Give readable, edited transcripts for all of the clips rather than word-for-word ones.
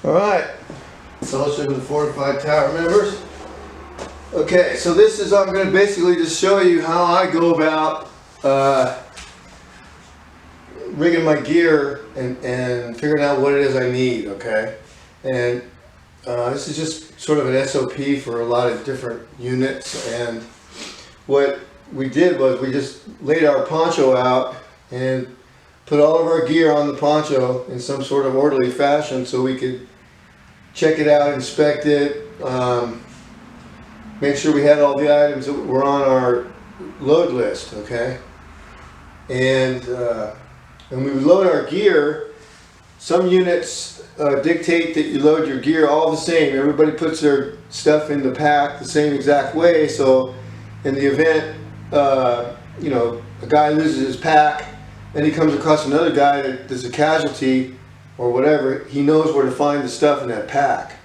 Alright, Fellowship of the Fortified Tower members. Okay, so this is, I'm going to basically just show you how I go about rigging my gear and figuring out what it is I need, okay? And this is just sort of an SOP for a lot of different units, and what we did was we just laid our poncho out and put all of our gear on the poncho in some sort of orderly fashion so we could check it out, inspect it, make sure we had all the items that were on our load list, okay? And when we load our gear, some units dictate that you load your gear all the same. Everybody puts their stuff in the pack the same exact way, so in the event you know, a guy loses his pack and he comes across another guy that is a casualty or whatever, he knows where to find the stuff in that pack.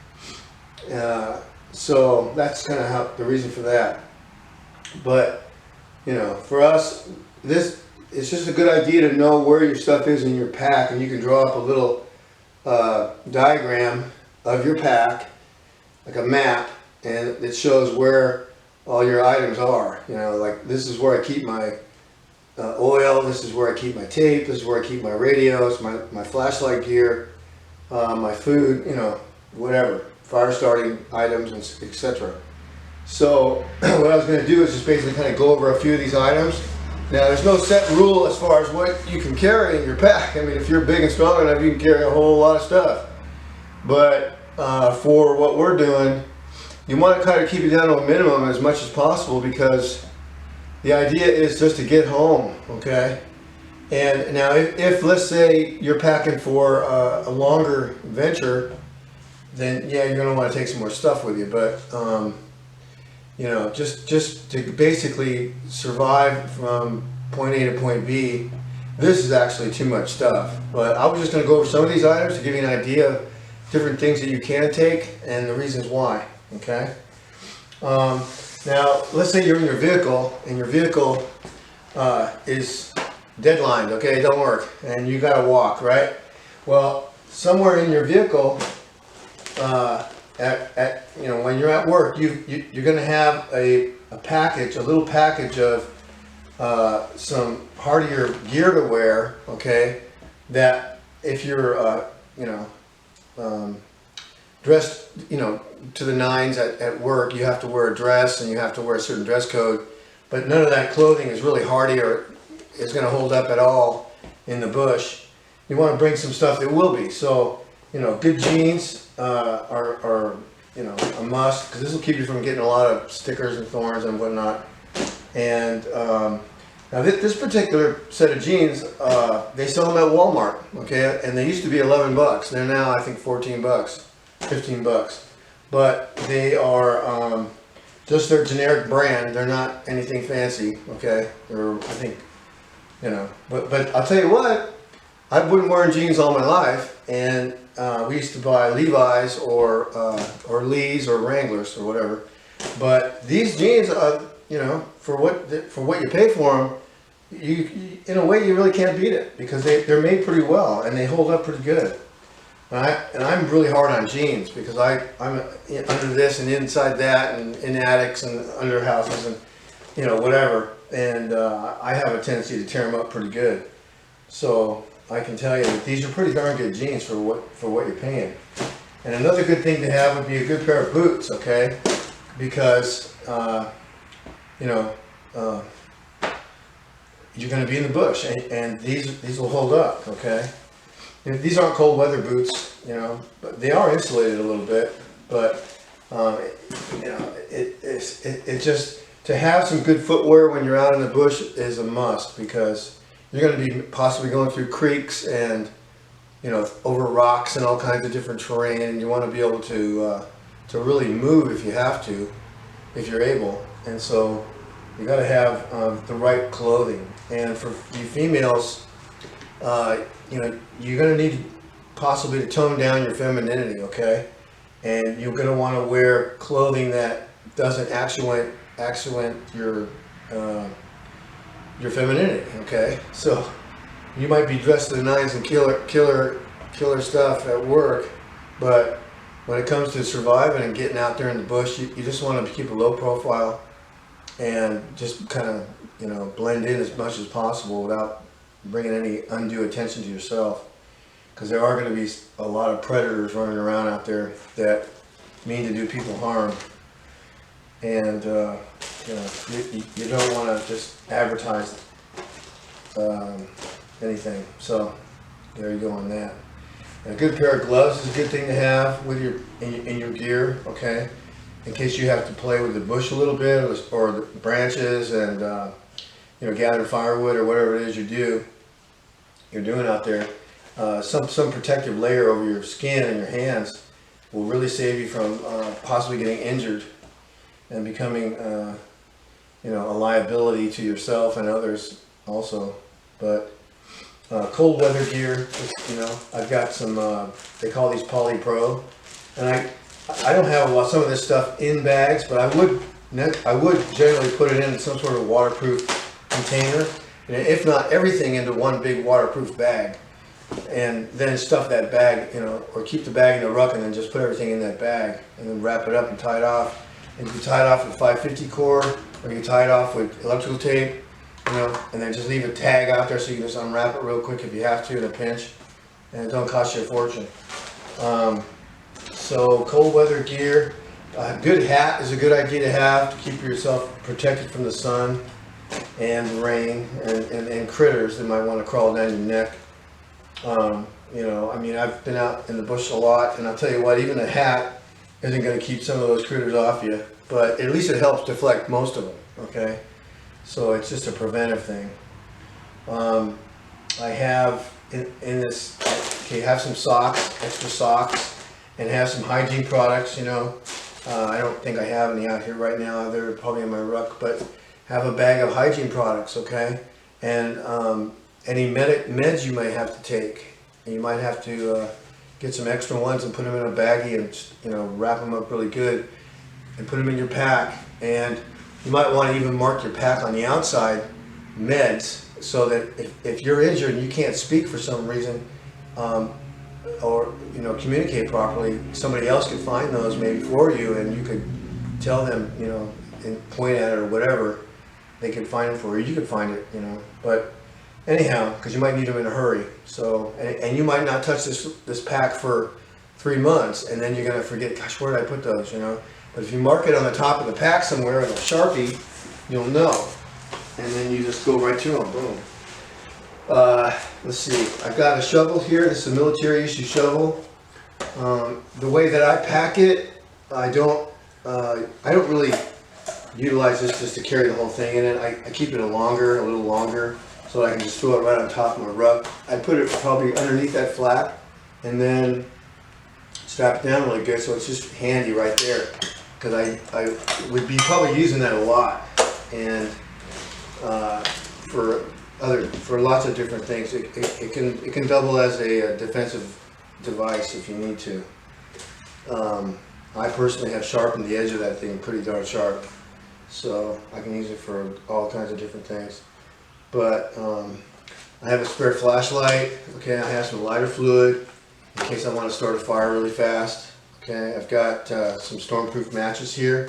So that's kind of how the reason for that. But you know, for us, this it's just a good idea to know where your stuff is in your pack, and you can draw up a little diagram of your pack, like a map, and it shows where all your items are. You know, like this is where I keep my oil, this is where I keep my tape, this is where I keep my radios, my flashlight gear, my food, you know, whatever, fire starting items, and etc. So what I was going to do is just basically kind of go over a few of these items. Now there's no set rule as far as what you can carry in your pack. I mean, if you're big and strong enough, you can carry a whole lot of stuff. But for what we're doing, you want to kind of keep it down to a minimum as much as possible, because the idea is just to get home, okay? And now if let's say you're packing for a longer venture, then yeah, you're going to want to take some more stuff with you. But you know, just to basically survive from point A to point B, this is actually too much stuff. But I was just going to go over some of these items to give you an idea of different things that you can take and the reasons why, okay? Now, let's say you're in your vehicle and your vehicle is deadlined, okay, it don't work, and you gotta walk, right? Well, somewhere in your vehicle, you know, when you're at work, you're gonna have a package, a little package of some hardier gear to wear, okay? That if you're, you know, dressed, you know, to the nines at work, you have to wear a dress and you have to wear a certain dress code, but none of that clothing is really hardy or is going to hold up at all in the bush. You want to bring some stuff that will be. So, you know, good jeans are you know, a must, because this will keep you from getting a lot of stickers and thorns and whatnot. And now this particular set of jeans, they sell them at Walmart, okay, and they used to be $11. They're now, I think, $14, $15. But they are just their generic brand. They're not anything fancy, okay? They're, I think, you know, but I'll tell you what, I've been wearing jeans all my life, and we used to buy Levi's or Lee's or Wranglers or whatever. But these jeans, you know, for what you pay for them, you in a way you really can't beat it, because they're made pretty well and they hold up pretty good. And I'm really hard on jeans, because I'm under this and inside that and in attics and under houses and, you know, whatever. And I have a tendency to tear them up pretty good. So I can tell you that these are pretty darn good jeans for what you're paying. And another good thing to have would be a good pair of boots, okay? Because you know, you're going to be in the bush, and these will hold up, okay? These aren't cold weather boots, you know, but they are insulated a little bit. But you know, it just, to have some good footwear when you're out in the bush is a must, because you're going to be possibly going through creeks and, you know, over rocks and all kinds of different terrain, and you want to be able to really move if you have to, if you're able. And so you got to have the right clothing. And for you females, you know, you're going to need possibly to tone down your femininity, okay? And you're going to want to wear clothing that doesn't accent your femininity, okay? So you might be dressed to the nines and killer stuff at work, But when it comes to surviving and getting out there in the bush, you just want to keep a low profile and just kind of, you know, blend in as much as possible without bringing any undue attention to yourself. Because there are going to be a lot of predators running around out there that mean to do people harm. And, you know, you don't want to just advertise anything. So there you go on that. And a good pair of gloves is a good thing to have with your in your gear, okay? In case you have to play with the bush a little bit, or the branches, and you know, gather firewood or whatever it is you're doing out there. Some protective layer over your skin and your hands will really save you from possibly getting injured and becoming you know, a liability to yourself and others also. But cold weather gear, you know, I've got some, they call these Poly Pro, and I don't have some of this stuff in bags, but I would generally put it in some sort of waterproof container, and if not everything, into one big waterproof bag, and then stuff that bag, you know, or keep the bag in the ruck and then just put everything in that bag and then wrap it up and tie it off. And you can tie it off with 550 cord, or you can tie it off with electrical tape, you know, and then just leave a tag out there so you can just unwrap it real quick if you have to in a pinch, and it don't cost you a fortune. So cold weather gear, a good hat is a good idea to have to keep yourself protected from the sun and the rain and critters that might want to crawl down your neck. You know, I mean, I've been out in the bush a lot, and I'll tell you what, even a hat isn't going to keep some of those critters off you, but at least it helps deflect most of them, okay? So it's just a preventive thing. I have in this, okay, have some socks, extra socks, and have some hygiene products, you know. I don't think I have any out here right now. They're probably in my ruck, but have a bag of hygiene products, okay? And any meds you may have to take. And you might have to get some extra ones and put them in a baggie and, you know, wrap them up really good and put them in your pack. And you might want to even mark your pack on the outside, meds, so that if you're injured and you can't speak for some reason, or, you know, communicate properly, somebody else could find those maybe for you, and you could tell them, you know, and point at it or whatever. They could find it for you. You could find it, you know. But anyhow, because you might need them in a hurry. So, and you might not touch this pack for 3 months, and then you're gonna forget, gosh, where did I put those, you know? But if you mark it on the top of the pack somewhere with a Sharpie, you'll know. And then you just go right to them, boom. Let's see, I've got a shovel here. This is a military issue shovel. The way that I pack it, I don't really utilize this just to carry the whole thing in it. I keep it a little longer, so that I can just throw it right on top of my ruck. I put it probably underneath that flap, and then strap it down really good, so it's just handy right there. Because I would be probably using that a lot, and for lots of different things. It can double as a defensive device if you need to. I personally have sharpened the edge of that thing pretty darn sharp, so I can use it for all kinds of different things. But I have a spare flashlight. Okay, I have some lighter fluid in case I want to start a fire really fast. Okay, I've got some stormproof matches here.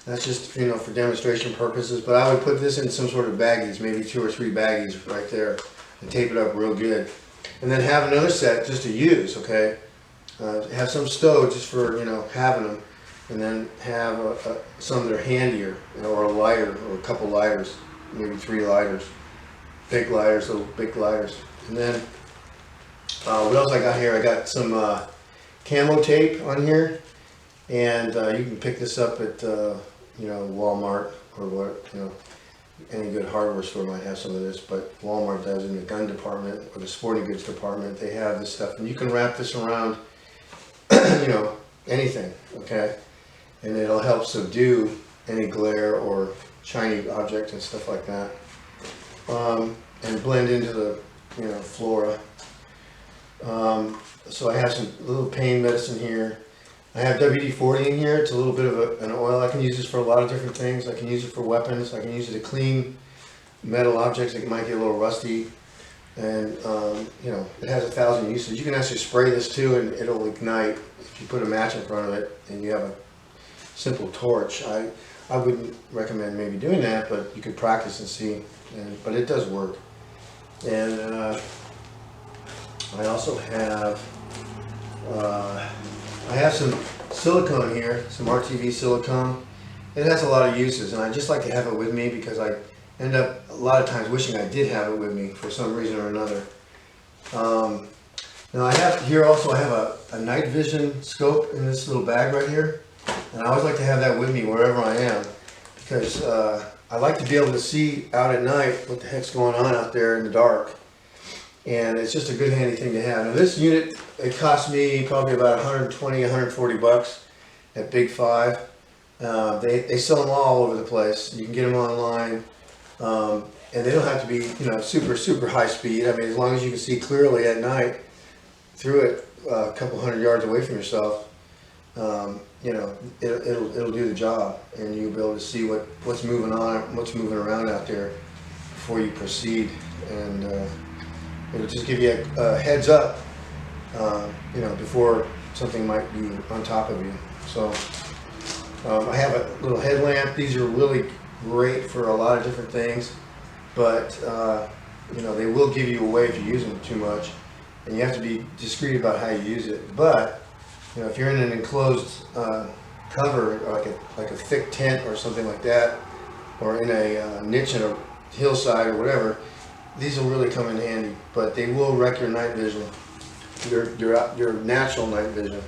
That's just, you know, for demonstration purposes, but I would put this in some sort of baggies, maybe 2 or 3 baggies right there, and tape it up real good. And then have another set just to use, okay? Have some stowed just for, you know, having them, and then have some that are handier, you know, or a lighter, or a couple lighters, maybe 3 lighters, big lighters, little big lighters. And then what else I got here? I got some camo tape on here, and you can pick this up at you know, Walmart, or what, you know, any good hardware store might have some of this, but Walmart does. In the gun department or the sporting goods department, they have this stuff, and you can wrap this around you know, anything, okay, and it'll help subdue any glare or shiny object and stuff like that, and blend into the, you know, flora. So I have some little pain medicine here. I have WD-40 in here. It's a little bit of an oil. I can use this for a lot of different things. I can use it for weapons. I can use it to clean metal objects that might get a little rusty. and you know, it has 1,000 uses. You can actually spray this too, and it'll ignite if you put a match in front of it and you have a simple torch. I wouldn't recommend maybe doing that, but you could practice and see. But it does work. And I also have I have some silicone here, some RTV silicone. It has a lot of uses, and I just like to have it with me because I end up a lot of times wishing I did have it with me for some reason or another. Now I have here also, I have a night vision scope in this little bag right here, and I always like to have that with me wherever I am, because I like to be able to see out at night what the heck's going on out there in the dark. And it's just a good handy thing to have. Now this unit, it cost me probably about 120, 140 bucks at Big 5. They sell them all over the place. You can get them online, and they don't have to be, you know, super high speed. I mean, as long as you can see clearly at night through it, a couple hundred yards away from yourself, you know, it'll do the job, and you'll be able to see what's moving on, what's moving around out there before you proceed, and it'll just give you a heads up, you know, before something might be on top of you. So I have a little headlamp. These are really great for a lot of different things, but you know, they will give you away if you use them too much, and you have to be discreet about how you use it. But you know, if you're in an enclosed cover, or like a thick tent or something like that, or in a niche in a hillside or whatever, these will really come in handy. But they will wreck your night vision, your natural night vision,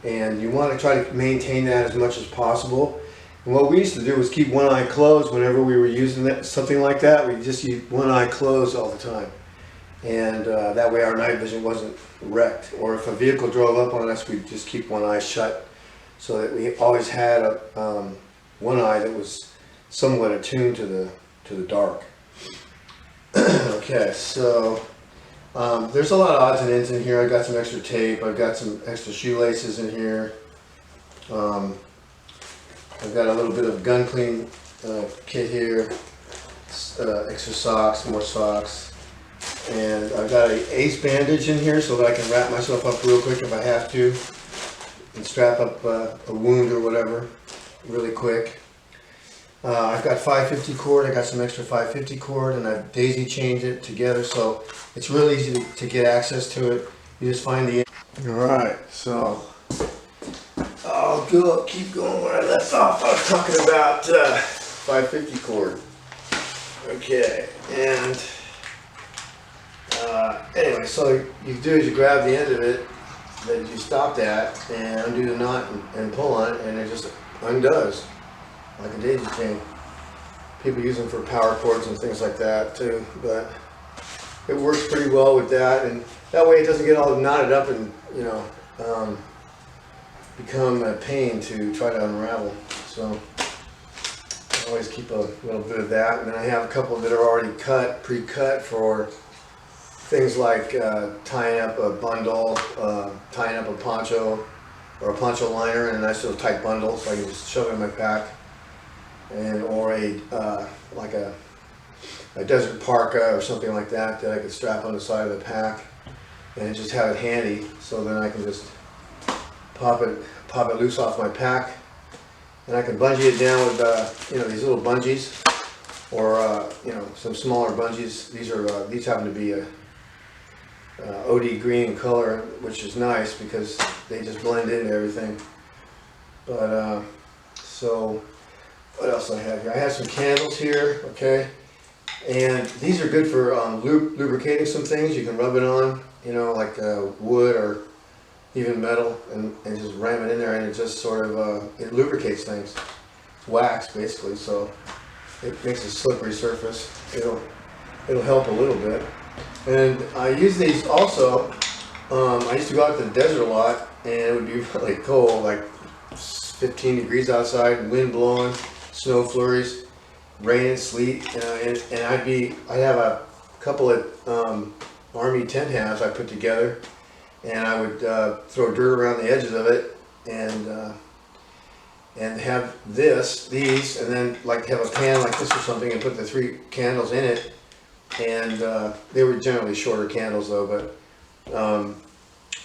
and you want to try to maintain that as much as possible. And what we used to do was keep one eye closed whenever we were using that, something like that. We just keep one eye closed all the time, and that way our night vision wasn't wrecked. Or if a vehicle drove up on us, we'd just keep one eye shut, so that we always had one eye that was somewhat attuned to the dark. Okay, so there's a lot of odds and ends in here. I've got some extra tape. I've got some extra shoelaces in here. I've got a little bit of gun clean kit here. Extra socks, more socks. And I've got an ace bandage in here so that I can wrap myself up real quick if I have to, and strap up a wound or whatever really quick. I've got 550 cord. I got some extra 550 cord, and I've daisy chained it together, so it's really easy to get access to it. You just find the... Alright, so I'll keep going where I left off. I was talking about 550 cord. Okay, and anyway, so you do is you grab the end of it that you stopped at and undo the knot and pull on it, and it just undoes like a daisy chain. People use them for power cords and things like that too, but it works pretty well with that, and that way it doesn't get all knotted up and, you know, become a pain to try to unravel. So I always keep a little bit of that, and then I have a couple that are already pre-cut for things like tying up a bundle, tying up a poncho or a poncho liner in a nice little tight bundle, so I can just shove it in my pack. And or like a desert parka or something like that I could strap on the side of the pack and just have it handy, so then I can just pop it loose off my pack, and I can bungee it down with you know, these little bungees, or you know, some smaller bungees. These happen to be a OD green color, which is nice because they just blend into everything. But so what else I have here? I have some candles here, okay, and these are good for lubricating some things. You can rub it on, you know, like wood or even metal, and just ram it in there, and it just sort of it lubricates things. Wax basically, so it makes a slippery surface. It'll help a little bit. And I use these also. I used to go out to the desert a lot, and it would be really cold, like 15 degrees outside, wind blowing, snow flurries, rain and sleet, and I'd have a couple of army tent halves I put together, and I would throw dirt around the edges of it, and have these, and then like have a pan like this or something, and put the 3 candles in it, and they were generally shorter candles though, but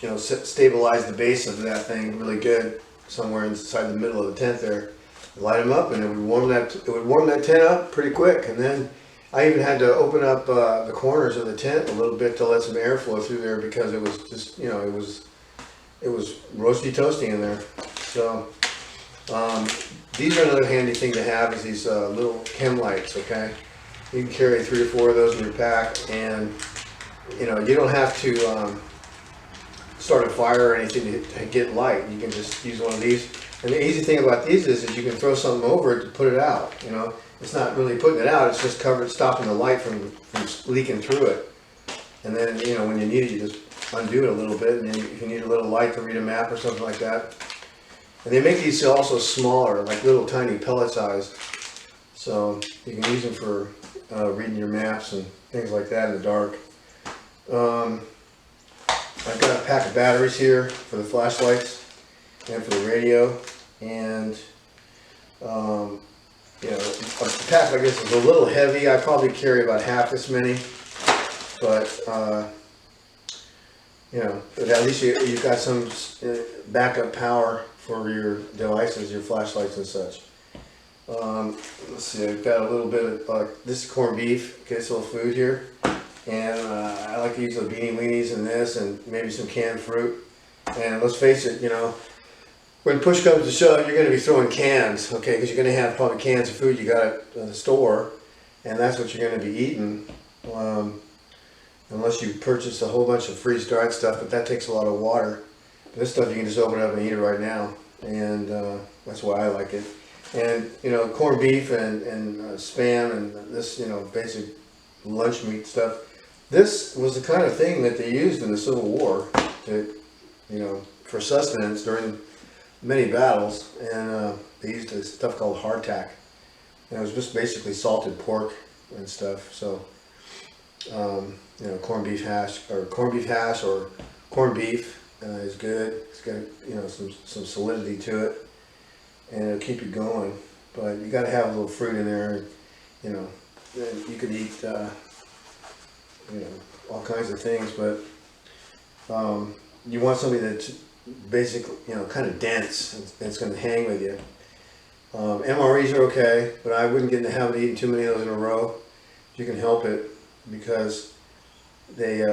you know, stabilize the base of that thing really good somewhere inside the middle of the tent there. Light them up, and it would warm that tent up pretty quick. And then I even had to open up the corners of the tent a little bit to let some air flow through there, because it was just, you know, it was roasty toasty in there. So these are another handy thing to have, is these little chem lights. Okay, you can carry 3 or 4 of those in your pack, and you know, you don't have to start a fire or anything to get light. You can just use one of these. And the easy thing about these is you can throw something over it to put it out. You know, it's not really putting it out, it's just stopping the light from leaking through it. And then, you know, when you need it, you just undo it a little bit, and then if you need a little light to read a map or something like that. And they make these also smaller, like little tiny pellet sized, so you can use them for reading your maps and things like that in the dark. I've got a pack of batteries here for the flashlights and for the radio, and you know, a pack like this is a little heavy. I probably carry about half this many, but you know, at least you've got some backup power for your devices, your flashlights and such. Let's see, I've got a little bit of this is corned beef. Okay, it's a little food here, and I like to use the beanie weenies in this, and maybe some canned fruit. And let's face it, you know, when push comes to shove, you're going to be throwing cans, okay, because you're going to have probably cans of food you got at the store, and that's what you're going to be eating, unless you purchase a whole bunch of freeze-dried stuff, but that takes a lot of water. This stuff you can just open it up and eat it right now, and that's why I like it. And you know, corned beef and Spam and this, you know, basic lunch meat stuff. This was the kind of thing that they used in the Civil War, to, you know, for sustenance during many battles, and they used this stuff called hardtack, and it was just basically salted pork and stuff. So you know, corned beef hash or corned beef is good. It's got, you know, some solidity to it, and it'll keep you going. But you got to have a little fruit in there, and you know, you could eat you know, all kinds of things, but you want something that's basically, you know, kind of dense, and it's going to hang with you. MREs are okay, but I wouldn't get in the habit of eating too many of those in a row if you can help it, because they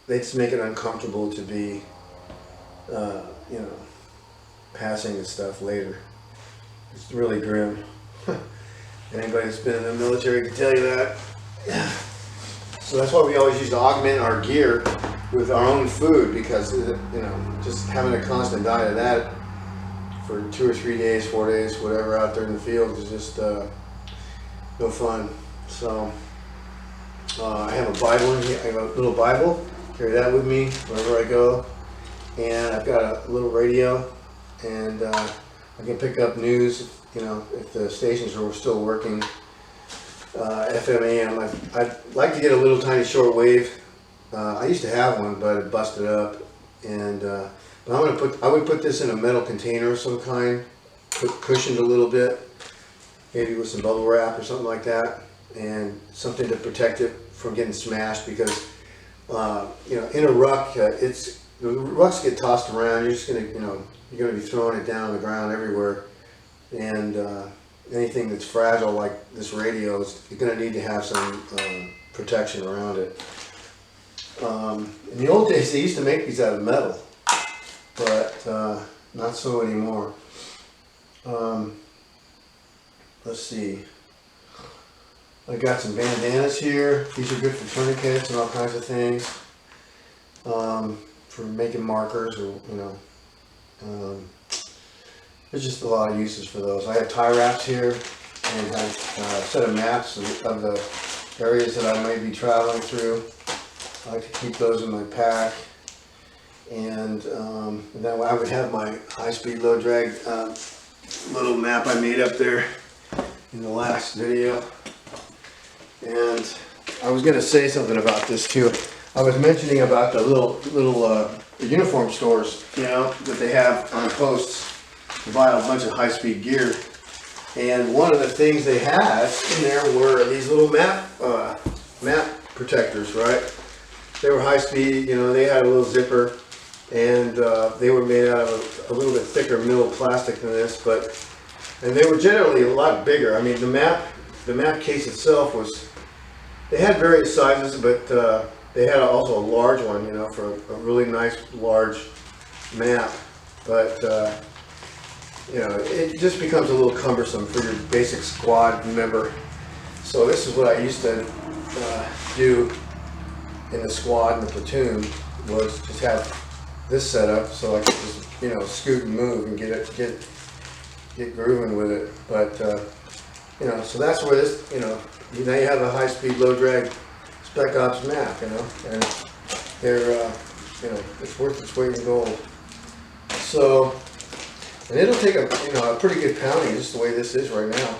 just make it uncomfortable to be you know, passing and stuff later. It's really grim. Anybody that's been in the military can tell you that. So that's why we always used to augment our gear with our own food, because you know, just having a constant diet of that for 2 or 3 days, 4 days, whatever, out there in the field is just no fun. So I have a Bible in here. I have a little Bible. Carry that with me wherever I go, and I've got a little radio, and I can pick up news. You know, if the stations are still working, FM, AM. I'd like to get a little tiny short wave. I used to have one, but it busted up, and but I would put this in a metal container of some kind, cushioned a little bit, maybe with some bubble wrap or something like that, and something to protect it from getting smashed, because you know, in a ruck, the rucks get tossed around. You're just gonna, you know, you're gonna be throwing it down on the ground everywhere, and anything that's fragile like this radio is going to need to have some protection around it. In the old days, they used to make these out of metal, but not so anymore. Let's see. I got some bandanas here. These are good for tourniquets and all kinds of things, for making markers, or you know. There's just a lot of uses for those. I have tie wraps here, and have a set of maps of the areas that I may be traveling through. I like to keep those in my pack, and then I would have my high-speed, low-drag little map I made up there in the last video. And I was going to say something about this too. I was mentioning about the little uniform stores, you know, that they have on posts to buy a bunch of high-speed gear, and one of the things they had in there were these little map protectors, right? They were high speed, you know, they had a little zipper, and they were made out of a little bit thicker middle plastic than this, and they were generally a lot bigger. I mean, the map case itself was, they had various sizes, but they had also a large one, you know, for a really nice large map. But you know, it just becomes a little cumbersome for your basic squad member. So this is what I used to do in the squad and the platoon, was just have this set up so I could just, you know, scoot and move and get grooving with it. But you know, so that's where this, you know, now you have a high-speed, low-drag Spec Ops map, you know, and they're, you know, it's worth its weight in gold. So, and it'll take a, you know, a pretty good pounding just the way this is right now.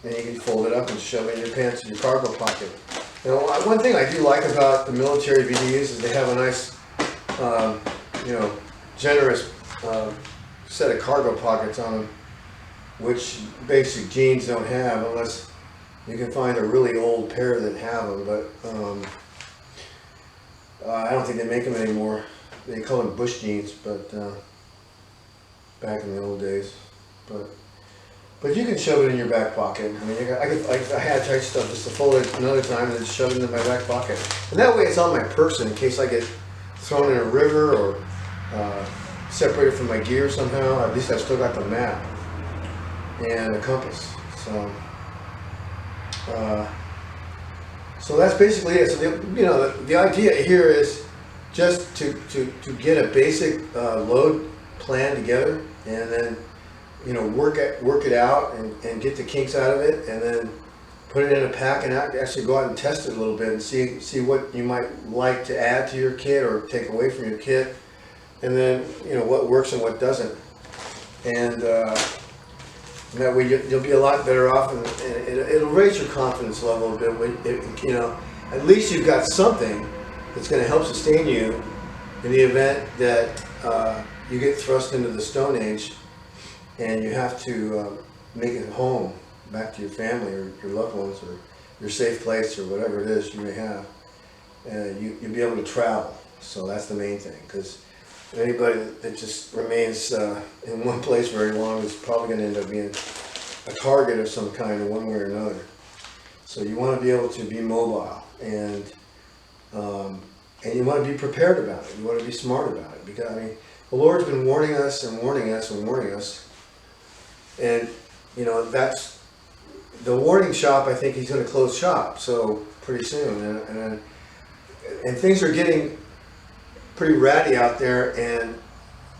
And you can fold it up and shove it in your pants in your cargo pocket. You know, one thing I do like about the military BDUs is they have a nice, you know, generous set of cargo pockets on them, which basic jeans don't have, unless you can find a really old pair that have them. But I don't think they make them anymore. They call them bush jeans, but back in the old days. But you can shove it in your back pocket. I mean, I had tight stuff just to fold it another time and then shove it in my back pocket. And that way it's on my person in case I get thrown in a river or separated from my gear somehow. At least I've still got the map and a compass. So that's basically it. So you know, the idea here is just to get a basic load plan together, and then, you know, work it out and get the kinks out of it, and then put it in a pack and actually go out and test it a little bit and see what you might like to add to your kit or take away from your kit, and then, you know, what works and what doesn't. And that way you'll be a lot better off, and it'll raise your confidence level a bit. You know, at least you've got something that's going to help sustain you in the event that you get thrust into the Stone Age and you have to make it home, back to your family or your loved ones or your safe place or whatever it is you may have. You'll be able to travel. So that's the main thing, because anybody that just remains in one place very long is probably going to end up being a target of some kind in one way or another. So you want to be able to be mobile, and you want to be prepared about it. You want to be smart about it, because I mean, the Lord's been warning us and warning us and warning us, and you know, that's the warning shop. I think He's going to close shop so pretty soon, and things are getting pretty ratty out there, and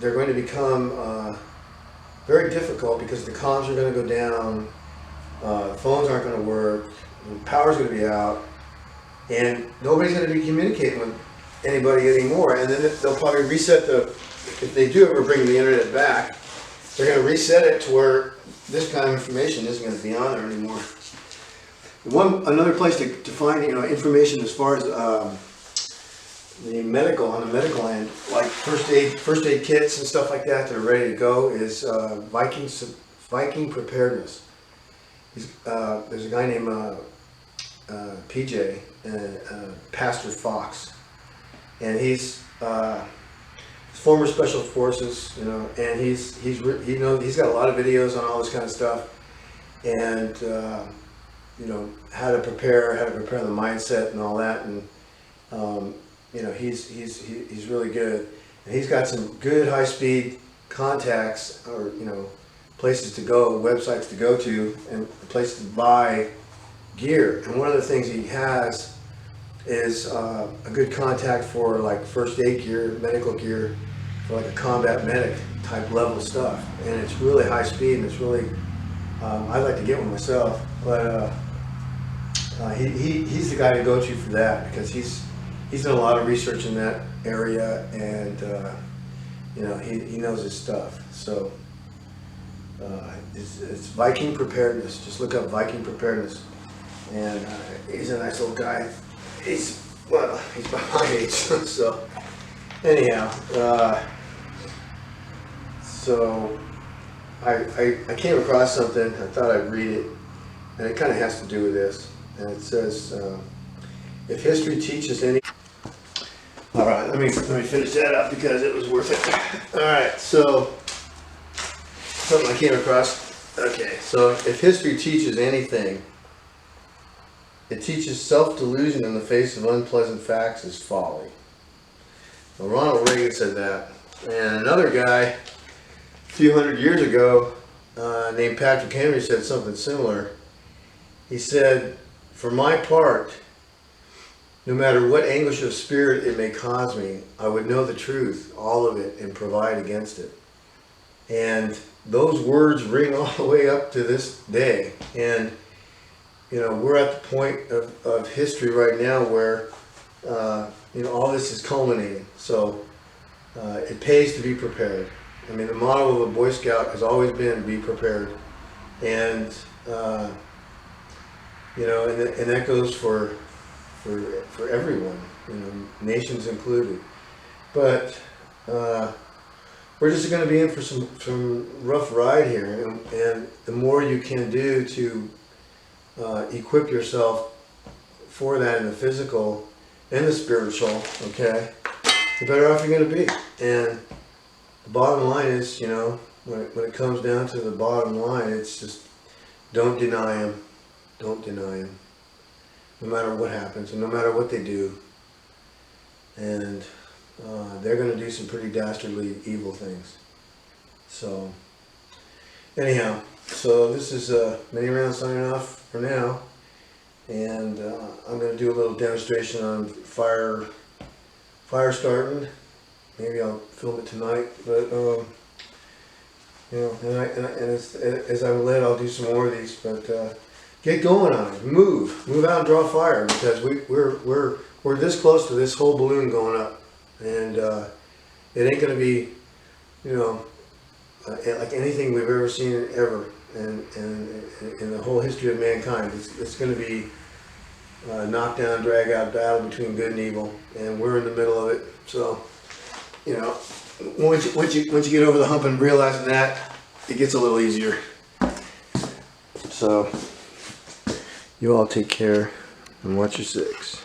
they're going to become very difficult because the comms are going to go down, phones aren't going to work, the power's going to be out, and nobody's going to be communicating with anybody anymore. And then they'll probably reset if they do ever bring the internet back, they're going to reset it to where this kind of information isn't going to be on there anymore. Another place to find, you know, information as far as on the medical end, like first aid kits and stuff like that are ready to go, is Viking Preparedness. There's a guy named PJ, Pastor Fox, and he's former Special Forces, you know, and he's got a lot of videos on all this kind of stuff, and you know, how to prepare the mindset and all that, and you know, he's really good, and he's got some good high-speed contacts, or you know, places to go, websites to go to, and places to buy gear. And one of the things he has is a good contact for like first aid gear, medical gear, for like a combat medic type level stuff, and it's really high speed, and it's really I'd like to get one myself, but he's the guy to go to for that, because he's done a lot of research in that area, and you know, he knows his stuff. So it's Viking Preparedness. Just look up Viking Preparedness, and he's a nice little guy. He's about my age. So anyhow, so I came across something. I thought I'd read it, and it kind of has to do with this. and it says, if history teaches any... All right, let me finish that up because it was worth it. All right, so something I came across. Okay, so if history teaches anything, it teaches self-delusion in the face of unpleasant facts is folly. Well, Ronald Reagan said that, and another guy a few hundred years ago named Patrick Henry said something similar. He said, "For my part, no matter what anguish of spirit it may cause me, I would know the truth, all of it, and provide against it." And those words ring all the way up to this day. And you know, we're at the point of history right now where you know, all this is culminating. So it pays to be prepared. I mean, the motto of a Boy Scout has always been be prepared, and you know, and that goes for everyone, you know, nations included. But we're just going to be in for some rough ride here, and the more you can do to equip yourself for that in the physical and the spiritual, okay, the better off you're going to be. And the bottom line is, you know, when it comes down to the bottom line, it's just don't deny him. Don't deny him. No matter what happens and no matter what they do. And they're going to do some pretty dastardly evil things. So, anyhow, so this is Mini Round signing off for now. And I'm going to do a little demonstration on fire starting. Maybe I'll film it tonight, but you know, and as I'm led, I'll do some more of these. But get going on it. Move out and draw fire, because we're this close to this whole balloon going up, and it ain't going to be, you know, like anything we've ever seen ever, and in the whole history of mankind. It's going to be a knockdown, drag out battle between good and evil, and we're in the middle of it. So, you know, once you get over the hump and realizing that, it gets a little easier. So, you all take care and watch your six.